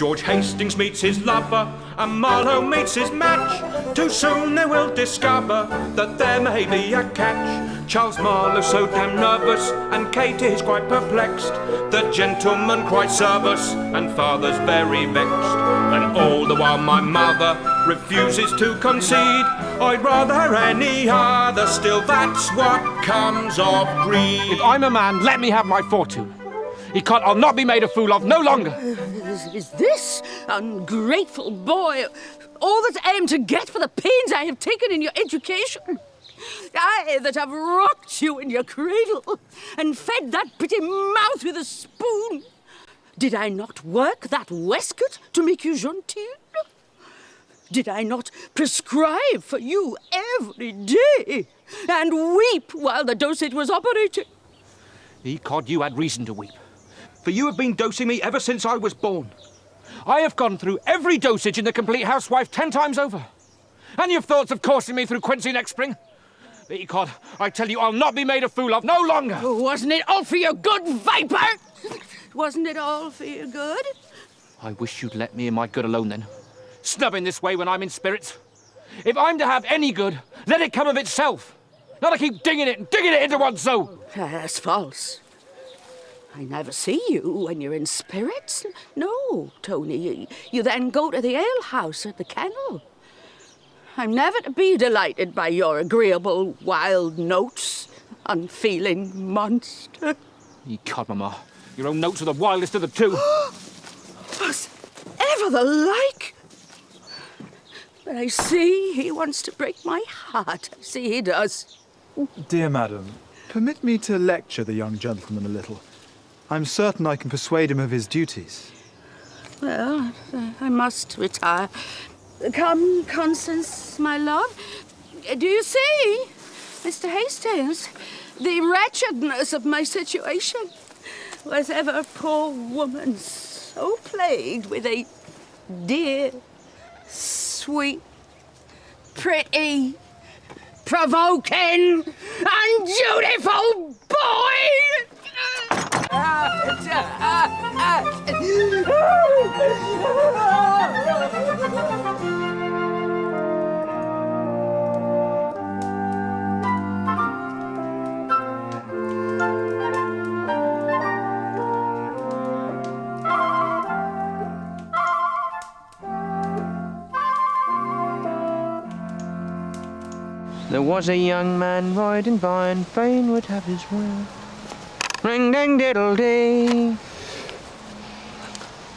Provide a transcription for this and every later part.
George Hastings meets his lover, and Marlow meets his match. Too soon they will discover that there may be a catch. Charles Marlow's so damn nervous, and Katie is quite perplexed. The gentleman quite nervous, and father's very vexed. And all the while my mother refuses to concede. I'd rather any other, still that's what comes of greed. If I'm a man, let me have my fortune. I'll not be made a fool of no longer. Is this, ungrateful boy, all that I am to get for the pains I have taken in your education? I that have rocked you in your cradle and fed that pretty mouth with a spoon. Did I not work that waistcoat to make you genteel? Did I not prescribe for you every day and weep while the dosage was operating? Ecod, you had reason to weep. For you have been dosing me ever since I was born. I have gone through every dosage in The Complete Housewife 10 times over. And you've thoughts of coursing me through Quincy next spring? Ecod, I tell you, I'll not be made a fool of no longer. Oh, wasn't it all for your good, Viper? Wasn't it all for your good? I wish you'd let me and my good alone then. Snubbing this way when I'm in spirits. If I'm to have any good, let it come of itself. Not to keep digging it into one's soul. That's false. I never see you when you're in spirits. No, Tony, you then go to the alehouse at the Kennel. I'm never to be delighted by your agreeable wild notes, unfeeling monster. Ecod, Mamma, your own notes are the wildest of the two. Was ever the like? But I see he wants to break my heart. I see he does. Dear madam, permit me to lecture the young gentleman a little. I'm certain I can persuade him of his duties. Well, I must retire. Come, Constance, my love. Do you see, Mr. Hastings, the wretchedness of my situation? Was ever a poor woman so plagued with a dear, sweet, pretty, provoking, undutiful boy? There was a young man riding by and fain would have his will. Ring ding diddle dee.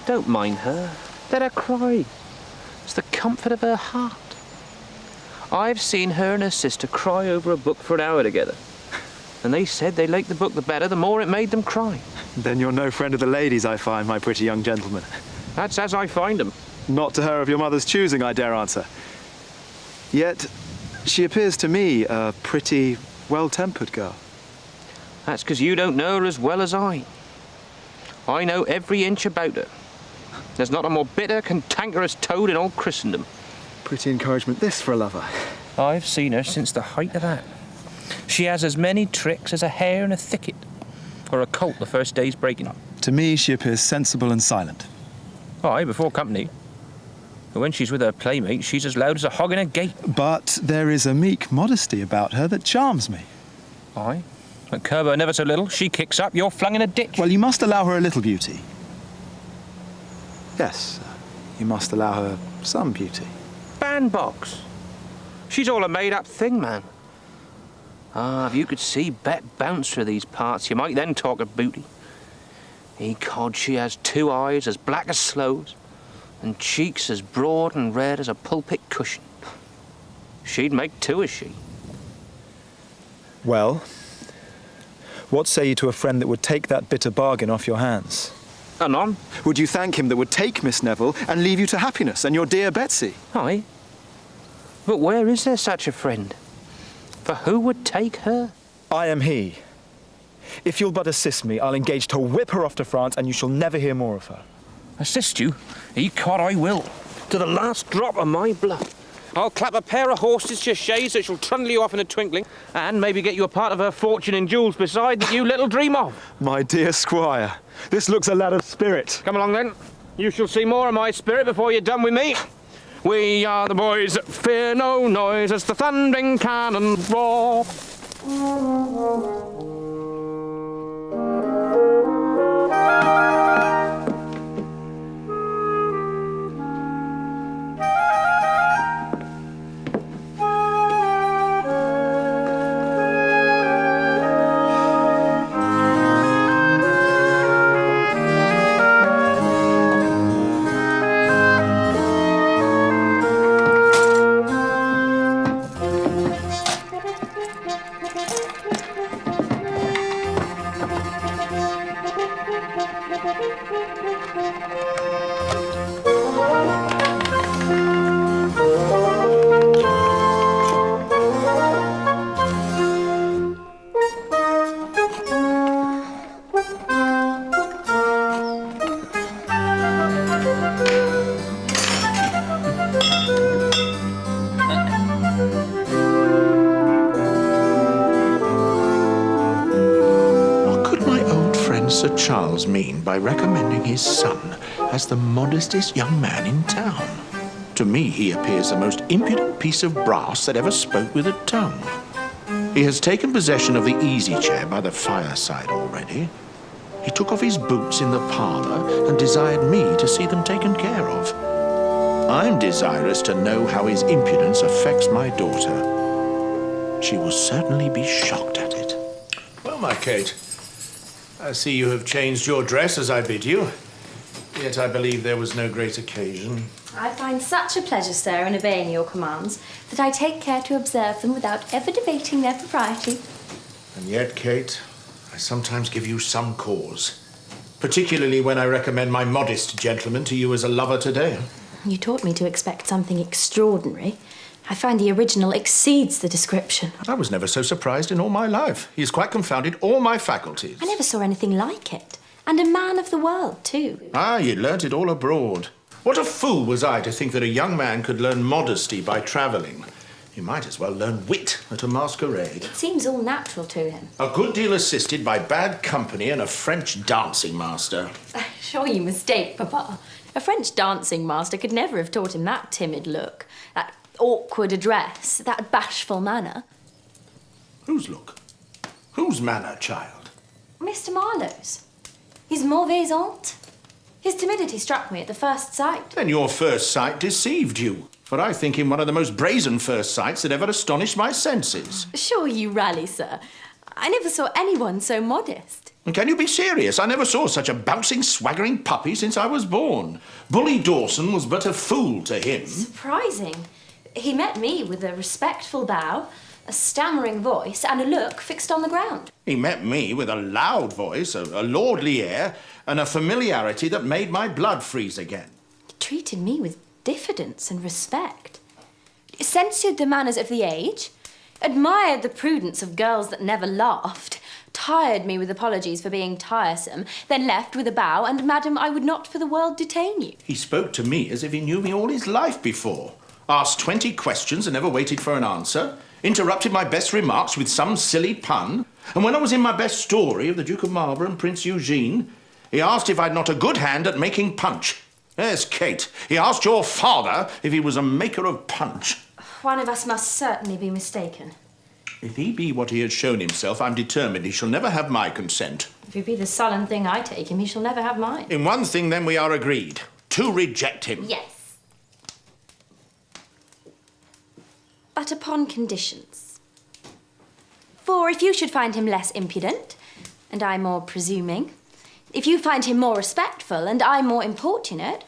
Don't mind her. Let her cry. It's the comfort of her heart. I've seen her and her sister cry over a book for an hour together. And they said they liked the book the better, the more it made them cry. Then you're no friend of the ladies, I find, my pretty young gentleman. That's as I find them. Not to her of your mother's choosing, I dare answer. Yet, she appears to me a pretty, well-tempered girl. That's because you don't know her as well as I. I know every inch about her. There's not a more bitter, cantankerous toad in all Christendom. Pretty encouragement this for a lover. I've seen her since the height of that. She has as many tricks as a hare in a thicket, or a colt the first day's breaking. To me, she appears sensible and silent. Aye, before company. But when she's with her playmate, she's as loud as a hog in a gate. But there is a meek modesty about her that charms me. Aye. But curb her never so little, she kicks up, you're flung in a ditch. Well, you must allow her a little beauty. Yes, you must allow her some beauty. Bandbox. She's all a made-up thing, man. Ah, if you could see Bet bounce through these parts, you might then talk of booty. Ecod, she has 2 eyes as black as sloes, and cheeks as broad and red as a pulpit cushion. She'd make 2, is she? Well, what say you to a friend that would take that bitter bargain off your hands? Anon? Would you thank him that would take Miss Neville and leave you to happiness and your dear Betsy? Aye. But where is there such a friend? For who would take her? I am he. If you'll but assist me, I'll engage to whip her off to France, and you shall never hear more of her. Assist you? Ecod, I will. To the last drop of my blood. I'll clap a pair of horses to your chaise that shall trundle you off in a twinkling, and maybe get you a part of her fortune in jewels beside that you little dream of. My dear squire, this looks a lad of spirit. Come along then. You shall see more of my spirit before you're done with me. We are the boys that fear no noise as the thundering cannon roar. Sir Charles mean by recommending his son as the modestest young man in town? To me, he appears the most impudent piece of brass that ever spoke with a tongue. He has taken possession of the easy chair by the fireside already. He took off his boots in the parlour and desired me to see them taken care of. I'm desirous to know how his impudence affects my daughter. She will certainly be shocked at it. Well, my Kate, I see you have changed your dress as I bid you. Yet I believe there was no great occasion. I find such a pleasure, sir, in obeying your commands, that I take care to observe them without ever debating their propriety. And yet, Kate, I sometimes give you some cause. Particularly when I recommend my modest gentleman to you as a lover today. You taught me to expect something extraordinary. I find the original exceeds the description. I was never so surprised in all my life. He's quite confounded all my faculties. I never saw anything like it. And a man of the world, too. Ah, you learnt it all abroad. What a fool was I to think that a young man could learn modesty by travelling. He might as well learn wit at a masquerade. It seems all natural to him. A good deal assisted by bad company and a French dancing master. Sure you mistake, Papa. A French dancing master could never have taught him that timid look, that awkward address, that bashful manner. Whose look? Whose manner, child? Mr. Marlow's. His mauvais honte. His timidity struck me at the first sight. Then your first sight deceived you. For I think him one of the most brazen first sights that ever astonished my senses. Sure you rally, sir. I never saw anyone so modest. And can you be serious? I never saw such a bouncing, swaggering puppy since I was born. Bully Dawson was but a fool to him. Surprising. He met me with a respectful bow, a stammering voice, and a look fixed on the ground. He met me with a loud voice, a lordly air, and a familiarity that made my blood freeze again. He treated me with diffidence and respect. Censured the manners of the age, admired the prudence of girls that never laughed, tired me with apologies for being tiresome, then left with a bow, and madam, I would not for the world detain you. He spoke to me as if he knew me all his life before. Asked 20 questions and never waited for an answer, interrupted my best remarks with some silly pun, and when I was in my best story of the Duke of Marlborough and Prince Eugene, he asked if I'd not a good hand at making punch. Yes, Kate, he asked your father if he was a maker of punch. One of us must certainly be mistaken. If he be what he has shown himself, I'm determined he shall never have my consent. If he be the sullen thing I take him, he shall never have mine. In one thing, then, we are agreed. To reject him. Yes. But upon conditions. For if you should find him less impudent, and I more presuming, if you find him more respectful, and I more importunate,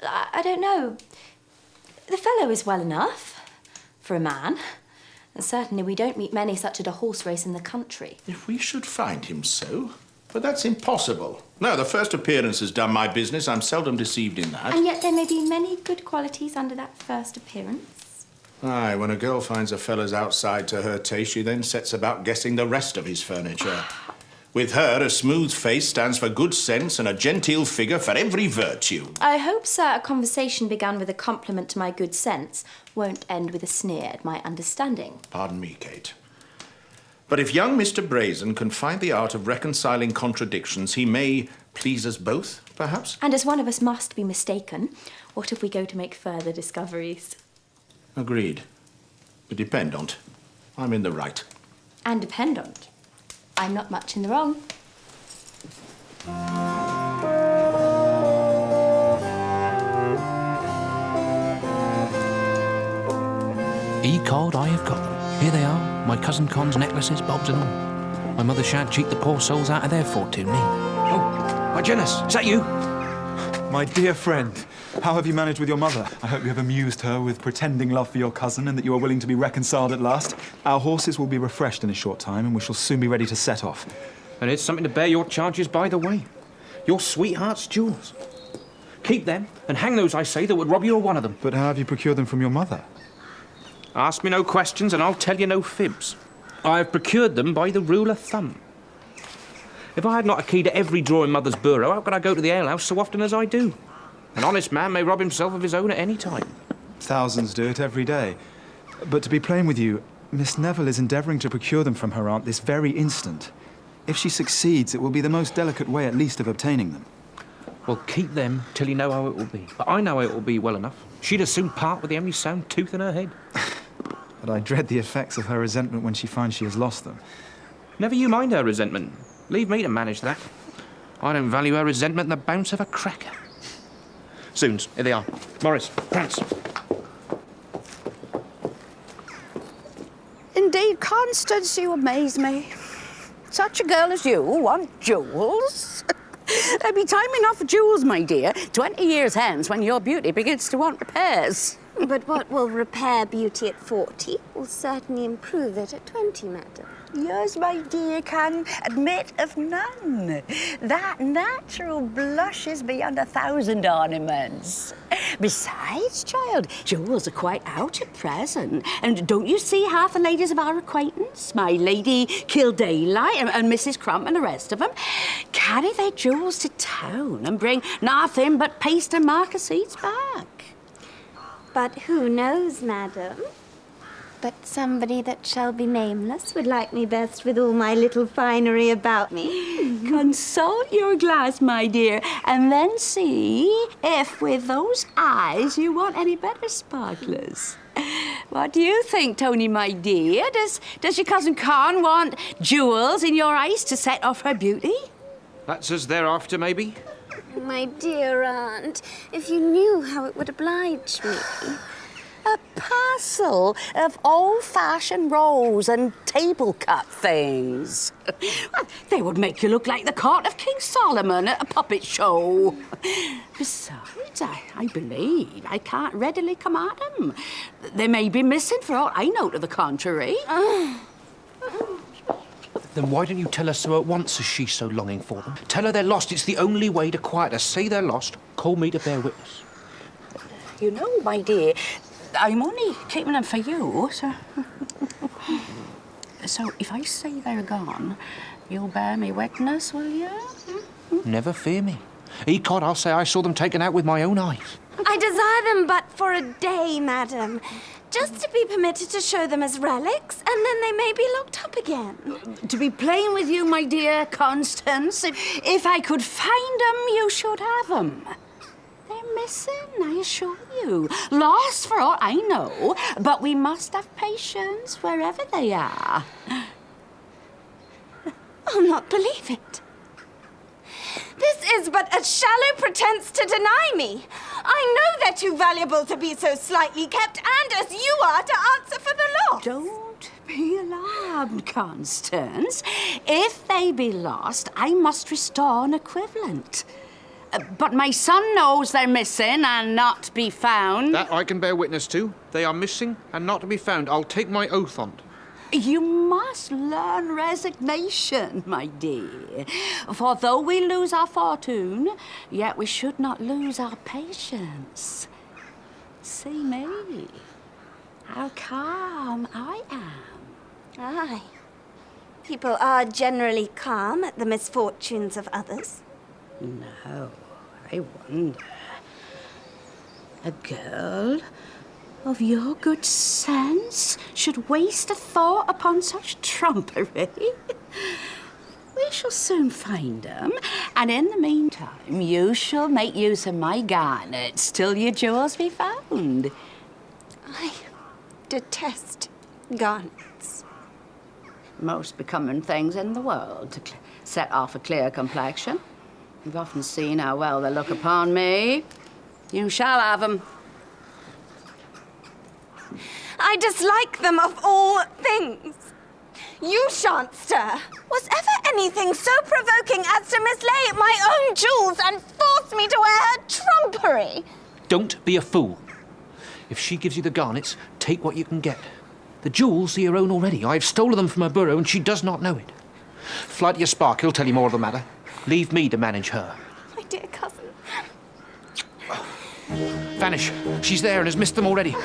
I don't know. The fellow is well enough, for a man. And certainly we don't meet many such at a horse race in the country. If we should find him so? But that's impossible. No, the first appearance has done my business. I'm seldom deceived in that. And yet there may be many good qualities under that first appearance. Aye, when a girl finds a fellow's outside to her taste, she then sets about guessing the rest of his furniture. With her, a smooth face stands for good sense and a genteel figure for every virtue. I hope, sir, a conversation begun with a compliment to my good sense won't end with a sneer at my understanding. Pardon me, Kate. But if young Mr. Brazen can find the art of reconciling contradictions, he may, please us both, perhaps? And as one of us must be mistaken, what if we go to make further discoveries? Agreed. But dependent, I'm in the right. And dependent, I'm not much in the wrong. E-card, I have got them. Here they are, my cousin Con's necklaces, bobs and all. My mother shan't cheat the poor souls out of their fortune, me. Oh, my Janice, is that you? My dear friend, how have you managed with your mother? I hope you have amused her with pretending love for your cousin and that you are willing to be reconciled at last. Our horses will be refreshed in a short time and we shall soon be ready to set off. And here's something to bear your charges by the way. Your sweetheart's jewels. Keep them and hang those, I say, that would rob you of one of them. But how have you procured them from your mother? Ask me no questions and I'll tell you no fibs. I have procured them by the rule of thumb. If I had not a key to every drawer in Mother's bureau, how could I go to the alehouse so often as I do? An honest man may rob himself of his own at any time. Thousands do it every day. But to be plain with you, Miss Neville is endeavouring to procure them from her aunt this very instant. If she succeeds, it will be the most delicate way at least of obtaining them. Well, keep them till you know how it will be. But I know how it will be well enough. She'd as soon part with the only sound tooth in her head. But I dread the effects of her resentment when she finds she has lost them. Never you mind her resentment. Leave me to manage that. I don't value her resentment than the bounce of a cracker. Soons, here they are. Morris, Prance. Indeed, Constance, you amaze me. Such a girl as you want jewels? There'll be time enough for jewels, my dear. 20 years hence, when your beauty begins to want repairs. But what will repair beauty at 40 will certainly improve it at 20, madam. Yours, my dear, can admit of none. That natural blushes beyond 1,000 ornaments. Besides, child, jewels are quite out at present. And don't you see half the ladies of our acquaintance, my Lady Kildaylight and Mrs. Crump and the rest of them, carry their jewels to town and bring nothing but paste and marker seats back? But who knows, madam? But somebody that shall be nameless would like me best with all my little finery about me. Consult your glass, my dear, and then see if with those eyes you want any better sparklers. What do you think, Tony, my dear? Does your cousin Con want jewels in your eyes to set off her beauty? That's us thereafter, maybe. My dear aunt, if you knew how it would oblige me. A parcel of old-fashioned rose and table-cut things. Well, they would make you look like the court of King Solomon at a puppet show. Besides, I believe I can't readily come at them. They may be missing for all I know to the contrary. Then why don't you tell her so at once, as she's so longing for them? Tell her they're lost. It's the only way to quiet her. Say they're lost. Call me to bear witness. You know, my dear, I'm only keeping them for you, so... So if I say they're gone, you'll bear me witness, will you? Never fear me. Ecod, I'll say I saw them taken out with my own eyes. I desire them but for a day, madam. Just to be permitted to show them as relics, and then they may be locked up again. To be plain with you, my dear Constance, if I could find them, you should have them. They're missing, I assure you. Lost for all I know, but we must have patience wherever they are. I'll not believe it. This is but a shallow pretense to deny me. I know they're too valuable to be so slightly kept, and as you are to answer for the loss. Don't be alarmed, Constance. If they be lost, I must restore an equivalent. But my son knows they're missing and not to be found. That I can bear witness to. They are missing and not to be found. I'll take my oath on't. You must learn resignation, my dear. For though we lose our fortune, yet we should not lose our patience. See me, how calm I am. Aye. People are generally calm at the misfortunes of others. No, I wonder. A girl of your good sense should waste a thought upon such trumpery. We shall soon find 'em, and in the meantime, you shall make use of my garnets till your jewels be found. I detest garnets. Most becoming things in the world to set off a clear complexion. You've often seen how well they look upon me. You shall have 'em. I dislike them of all things. You shan't stir. Was ever anything so provoking as to mislay my own jewels and force me to wear her trumpery? Don't be a fool. If she gives you the garnets, take what you can get. The jewels are your own already. I've stolen them from her burrow and she does not know it. Fly to your spark, he'll tell you more of the matter. Leave me to manage her. My dear cousin. Vanish. She's there and has missed them already.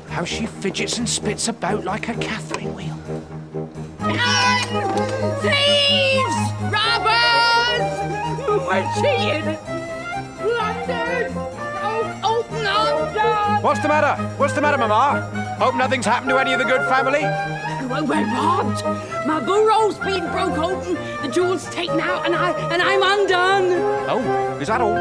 How she fidgets and spits about like a Catherine wheel. Thieves! Robbers! We're cheated! Plundered! Open up! What's the matter? What's the matter, Mama? Hope nothing's happened to any of the good family? We're robbed! My burrow's been broke open, the jewels taken out, and I'm undone! Oh, is that all?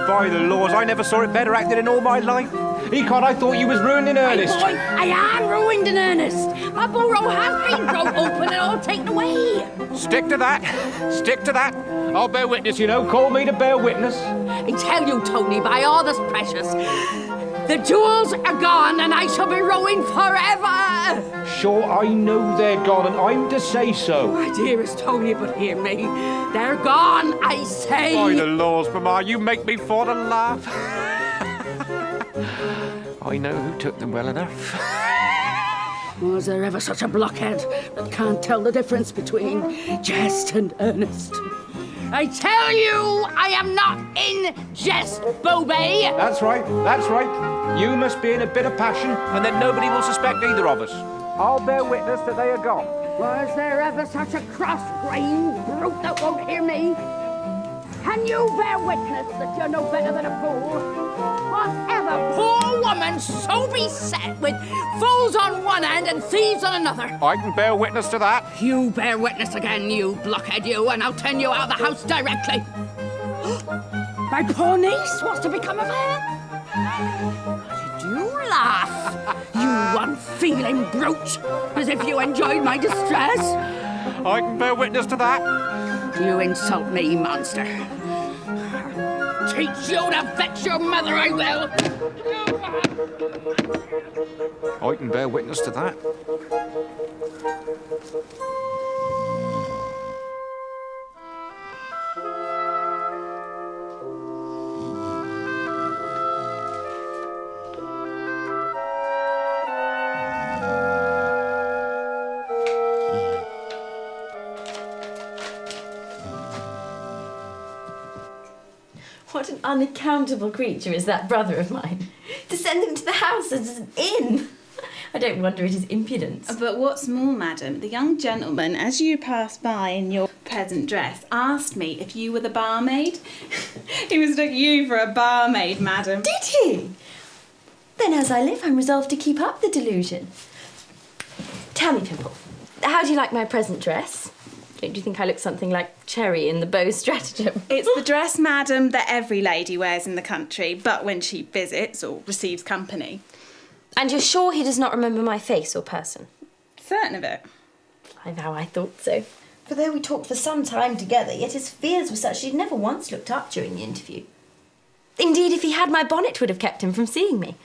By the laws, I never saw it better acted in all my life. Econ, I thought you was ruined in earnest. Boy, I am ruined in earnest. My burrow has been broke open and all taken away. Stick to that. Stick to that. I'll bear witness, you know. Call me to bear witness. I tell you, Tony, by all that's precious, the jewels are gone and I shall be ruined forever. Sure, I know they're gone and I'm to say so. My dearest Tony, but hear me. They're gone, I say. By the laws, Mama, you make me fall to laugh. I know who took them well enough. Was there ever such a blockhead that can't tell the difference between jest and earnest? I tell you, I am not in jest, Bobby. That's right, that's right. You must be in a bit of passion, and then nobody will suspect either of us. I'll bear witness that they are gone. Was there ever such a cross-grained brute that won't hear me? Can you bear witness that you're no better than a fool? Was ever poor woman so beset with fools on one end and thieves on another? I can bear witness to that. You bear witness again, you blockhead, you, and I'll turn you out of the house directly. My poor niece, what's to become of her? Did you laugh, you unfeeling brute, as if you enjoyed my distress? I can bear witness to that. You insult me, monster. Teach you to fetch your mother, I will. I can bear witness to that. What an unaccountable creature is that brother of mine. To send him to the house as an inn. I don't wonder at his impudence. But what's more, madam, the young gentleman, as you passed by in your peasant dress, asked me if you were the barmaid. He mistook you for a barmaid, madam. Did he? Then as I live, I'm resolved to keep up the delusion. Tell me, Pimple, how do you like my present dress? Don't you think I look something like Cherry in the Beau Stratagem? It's the dress, madam, that every lady wears in the country, but when she visits or receives company. And you're sure he does not remember my face or person? Certain of it. I vow I thought so. For though we talked for some time together, yet his fears were such he'd never once looked up during the interview. Indeed, if he had, my bonnet would have kept him from seeing me.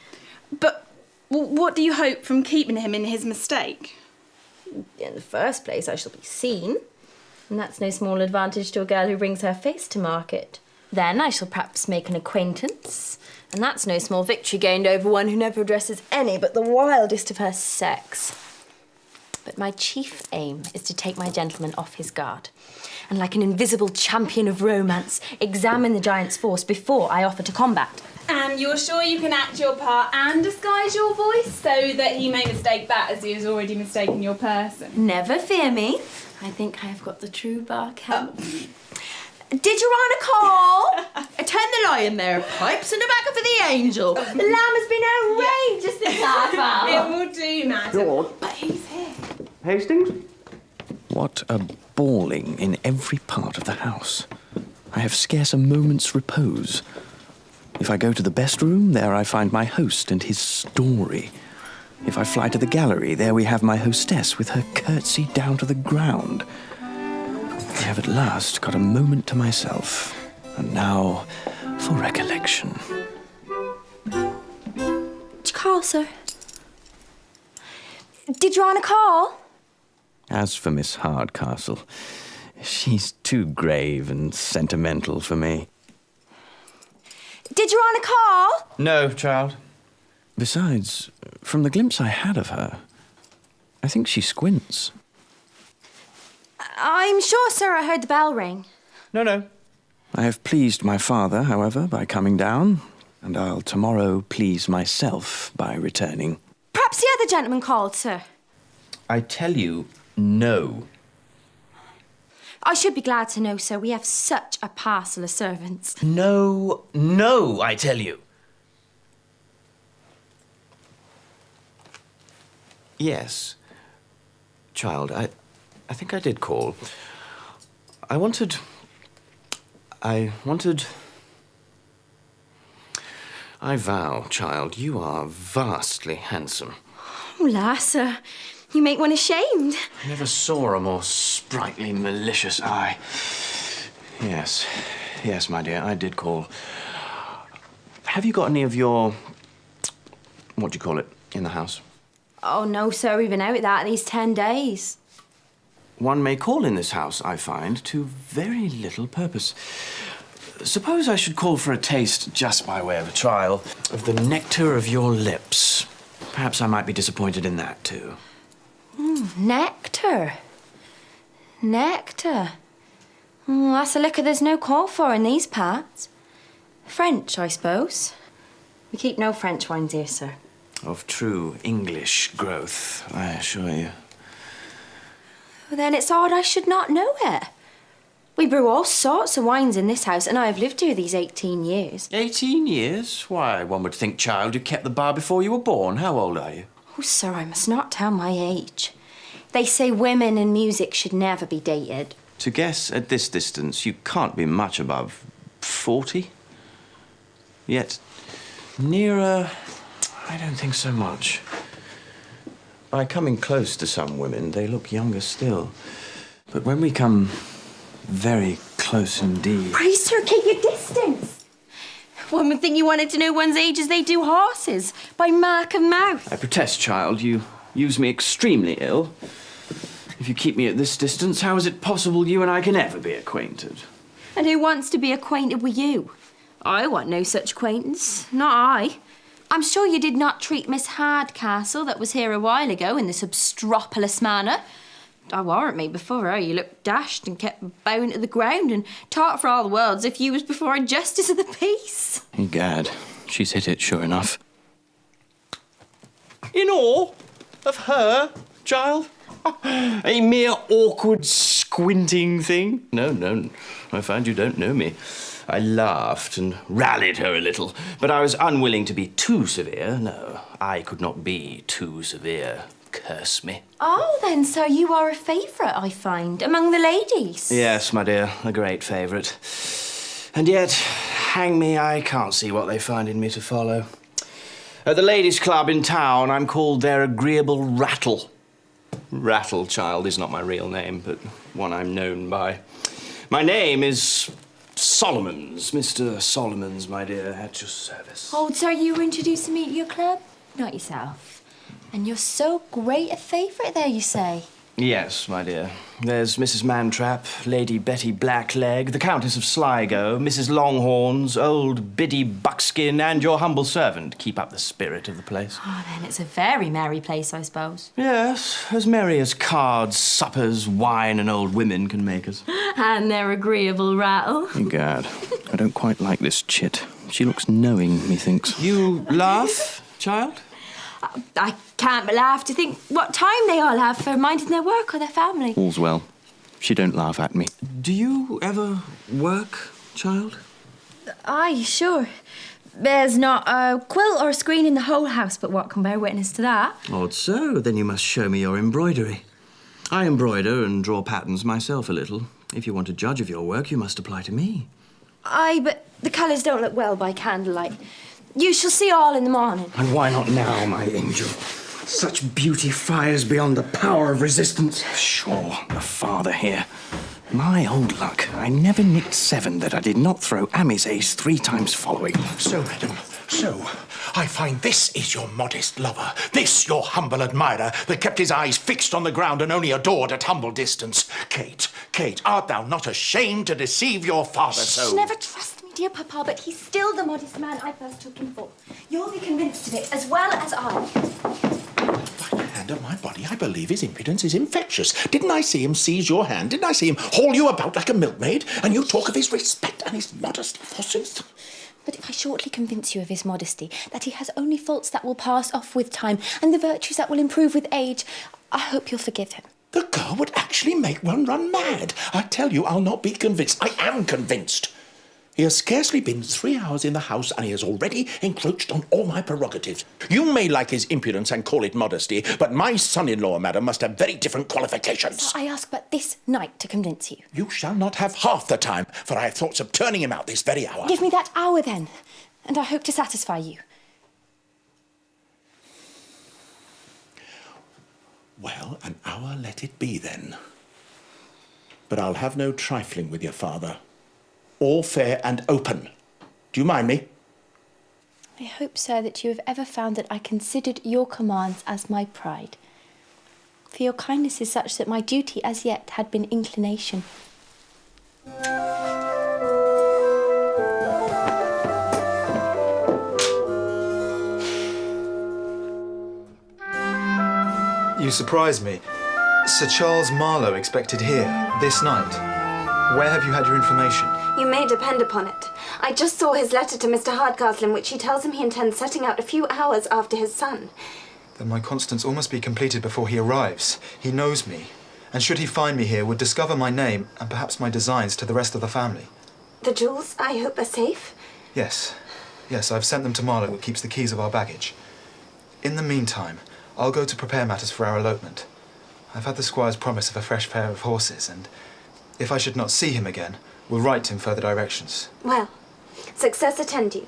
But what do you hope from keeping him in his mistake? In the first place, I shall be seen. And that's no small advantage to a girl who brings her face to market. Then I shall perhaps make an acquaintance. And that's no small victory gained over one who never addresses any but the wildest of her sex. But my chief aim is to take my gentleman off his guard. And like an invisible champion of romance, examine the giant's force before I offer to combat. And you're sure you can act your part and disguise your voice so that he may mistake that as he has already mistaken your person? Never fear me. I think I have got the true barcamp. Did your honour call? Turn the lion there, pipes in the back for the angel. The lamb has been outrageous this half hour. It will do, madam. George. But he's here. Hastings? What a bawling in every part of the house. I have scarce a moment's repose. If I go to the best room, there I find my host and his story. If I fly to the gallery, there we have my hostess with her curtsy down to the ground. I have at last got a moment to myself. And now for recollection. Did you call, sir? Did you want a call? As for Miss Hardcastle, she's too grave and sentimental for me. Did you want a call? No, child. Besides, from the glimpse I had of her, I think she squints. I'm sure, sir, I heard the bell ring. No. I have pleased my father, however, by coming down, and I'll tomorrow please myself by returning. Perhaps the other gentleman called, sir. I tell you, no. I should be glad to know, sir. We have such a parcel of servants. No, I tell you. Yes. Child, I think I did call. I wanted... I vow, child, you are vastly handsome. Oh, lass, sir. You make one ashamed. I never saw a more sprightly, malicious eye. Yes, my dear, I did call. Have you got any of your... what do you call it, in the house? Oh, no, sir. We've been out with that these 10 days. One may call in this house, I find, to very little purpose. Suppose I should call for a taste, just by way of a trial, of the nectar of your lips. Perhaps I might be disappointed in that, too. Nectar. Nectar. That's a liquor there's no call for in these parts. French, I suppose. We keep no French wines here, sir. Of true English growth, I assure you. Well, then it's odd I should not know it. We brew all sorts of wines in this house, and I have lived here these 18 years. 18 years? Why, one would think, child, you kept the bar before you were born. How old are you? Oh, sir, I must not tell my age. They say women in music should never be dated. To guess at this distance, you can't be much above 40. Yet, nearer, I don't think so much. By coming close to some women, they look younger still. But when we come very close indeed... Pray, sir, keep your distance. One would think you wanted to know one's age as they do horses, by mark of mouth. I protest, child, you use me extremely ill. If you keep me at this distance, how is it possible you and I can ever be acquainted? And who wants to be acquainted with you? I want no such acquaintance, not I. I'm sure you did not treat Miss Hardcastle that was here a while ago in this obstropolous manner. I warrant me, before her you looked dashed and kept bowing to the ground and talked for all the world as if you was before a justice of the peace. Egad, she's hit it, sure enough. In awe of her, child? A mere awkward, squinting thing? No, I find you don't know me. I laughed and rallied her a little, but I was unwilling to be too severe. No, I could not be too severe. Curse me. Oh, then, sir, you are a favourite, I find, among the ladies. Yes, my dear, a great favourite. And yet, hang me, I can't see what they find in me to follow. At the ladies' club in town, I'm called their agreeable rattle. Rattle, child, is not my real name, but one I'm known by. My name is Solomons. Mr. Solomons, my dear, at your service. Oh, sir, you were introducing me at your club? Not yourself. And you're so great a favourite there, you say? Yes, my dear. There's Mrs. Mantrap, Lady Betty Blackleg, the Countess of Sligo, Mrs. Longhorns, old Biddy Buckskin, and your humble servant keep up the spirit of the place. Oh, then it's a very merry place, I suppose. Yes, as merry as cards, suppers, wine, and old women can make us. And their agreeable rattle. Egad, I don't quite like this chit. She looks knowing, methinks. You laugh, child? I can't but laugh to think what time they all have for minding their work or their family. All's well. She don't laugh at me. Do you ever work, child? Aye, sure. There's not a quilt or a screen in the whole house but what can bear witness to that. Odd so. Then you must show me your embroidery. I embroider and draw patterns myself a little. If you want a judge of your work, you must apply to me. Aye, but the colours don't look well by candlelight. You shall see all in the morning. And why not now, my angel? Such beauty fires beyond the power of resistance. Sure, the father here. My old luck. I never nicked 7 that I did not throw Amis ace 3 times following. So, madam, so, I find this is your modest lover, this your humble admirer, that kept his eyes fixed on the ground and only adored at humble distance. Kate, Kate, art thou not ashamed to deceive your father so? Never trust me, dear Papa, but he's still the modest man I first took him for. You'll be convinced of it, as well as I. By the hand of my body, I believe his impudence is infectious. Didn't I see him seize your hand? Didn't I see him haul you about like a milkmaid? And you talk of his respect and his modesty, forsooth. But if I shortly convince you of his modesty, that he has only faults that will pass off with time, and the virtues that will improve with age, I hope you'll forgive him. The girl would actually make one run mad. I tell you, I'll not be convinced. I am convinced. He has scarcely been 3 hours in the house, and he has already encroached on all my prerogatives. You may like his impudence and call it modesty, but my son-in-law, madam, must have very different qualifications. So I ask but this night to convince you. You shall not have half the time, for I have thoughts of turning him out this very hour. Give me that hour, then, and I hope to satisfy you. Well, an hour let it be, then. But I'll have no trifling with your father. All fair and open. Do you mind me? I hope, sir, that you have ever found that I considered your commands as my pride. For your kindness is such that my duty as yet had been inclination. You surprise me. Sir Charles Marlow expected here, this night. Where have you had your information? You may depend upon it. I just saw his letter to Mr. Hardcastle in which he tells him he intends setting out a few hours after his son. Then my Constance all must be completed before he arrives. He knows me, and should he find me here, would discover my name and perhaps my designs to the rest of the family. The jewels, I hope, are safe? Yes. Yes, I've sent them to Marlow, who keeps the keys of our baggage. In the meantime, I'll go to prepare matters for our elopement. I've had the squire's promise of a fresh pair of horses, and if I should not see him again, we'll write him further directions. Well, success attend you.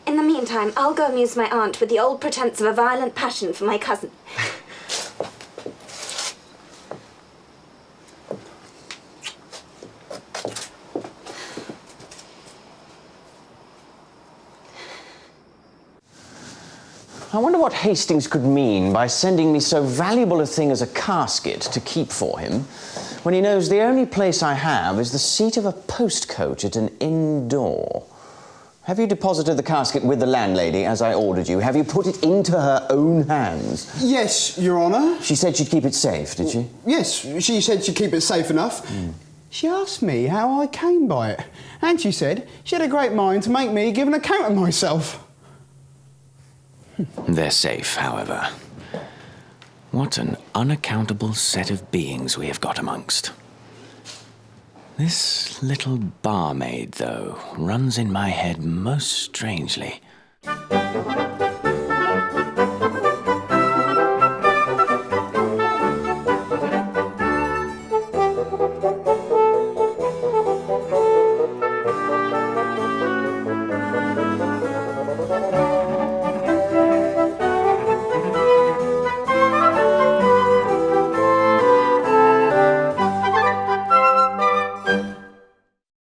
In the meantime, I'll go amuse my aunt with the old pretence of a violent passion for my cousin. I wonder what Hastings could mean by sending me so valuable a thing as a casket to keep for him, when he knows the only place I have is the seat of a postcoach at an inn door. Have you deposited the casket with the landlady, as I ordered you? Have you put it into her own hands? Yes, Your Honour. She said she'd keep it safe, did she? Yes, she said she'd keep it safe enough. She asked me how I came by it, and she said she had a great mind to make me give an account of myself. They're safe, however. What an unaccountable set of beings we have got amongst. This little barmaid, though, runs in my head most strangely.